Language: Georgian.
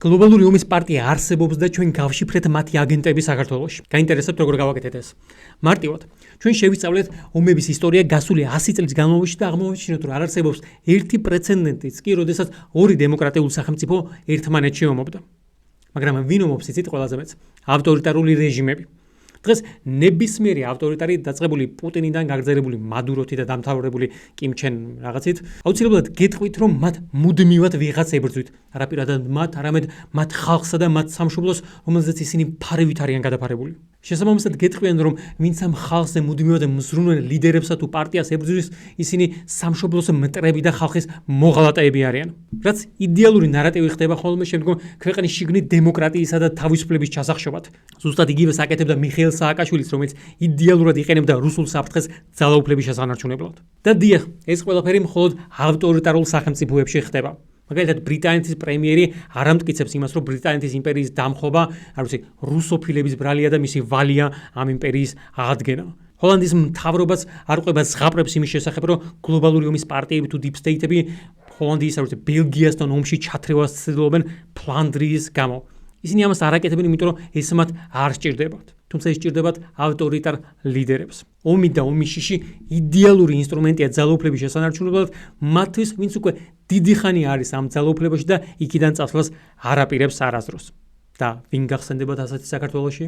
გლობალური ომის პარტია არსებობს და ჩვენ გავშიფრეთ მათი აგენტები საქართველოში. გაინტერესებთ როგორ გავაკეთეთ ეს? მარტივად. ჩვენ შევისწავლეთ ომების ისტორია გასული 100 წლის განმავლობაში და აღმოვაჩინოთ, რომ არ არსებობს ერთი პრეცედენტიც კი, როდესაც ორი დემოკრატიული სახელმწიფო ერთმანეთში ომობდა. მაგრამ ვინ ომობს იცით ყველაზე მეტს? ავტორიტარული რეჟიმები. დღეს ნებისმიერი ავტორიტარი დაწყებული პუტინიდან გაგრძელებული მადუროთი და დამთავრებული კიმ ჩენ რაღაცით აუცილებლად გეტყვით, რომ მათ მუდმივად ვიღაც ებრძვით. არა პირადად მათ, არამედ მათ ხალხსა და მათ სამშობლოს, რომელზეც ისინი ფარივით არიან გადაფარებული. შესაბამისად გეტყვიან, რომ ვინც ამ ხალხზე მუდმივად მზრუნველ ლიდერებსა თუ პარტიას ებრძვის, ისინი სამშობლოს მტრები და ხალხის მოღალატეები არიან. რაც იდეალური ნარატივი ხდება ხოლმე შემდგომ ქვეყნის შიგნით დემოკრატიისა და თავისუფლების ჩასახშობად. ზუსტად იგივეს აკეთებდა მიხეილ სააკაშვილიც, რომელიც იდეალურად იყენებდა რუსულ საფრთხეს ძალაუფლების შესანარჩუნებლად. და დიახ, ეს ყველაფერი მხოლოდ ავტორიტარულ სახელმწიფოებში ხდება. მაგალითად, ბრიტანეთის პრემიერი არ ამტკიცებს იმას, რომ ბრიტანეთის იმპერიის დამხობა, რუსოფილების ბრალია და მისი ვალია ამ იმპერიის აღდგენა. ჰოლანდიის მთავრობას არ ყვება ზღაპრებს იმის შესახებ, რომ გლობალური ომის პარტიები თუ დიპ სტეიტები ჰოლანდიის, ბელგიასთან ომში ჩათრევას ცდილობენ ფლანდრიის გამო. ისინი ამას არ აკეთებენ, იმიტომ რომ ეს მათ არ სჭირდებათ. თუმცა ისჭირდებათ ავტორიტარ ლიდერებს. ომი და ომის შიში იდეალური ინსტრუმენტია ძალაუფლების შესანარჩუნებლად მათთვის, ვინც უკვე დიდი ხანი არის ამ ძალაუფლებაში და იქიდან წასვლას არ აპირებს არასდროს. და ვინ გახსენდებათ ასეთი საქართველოში?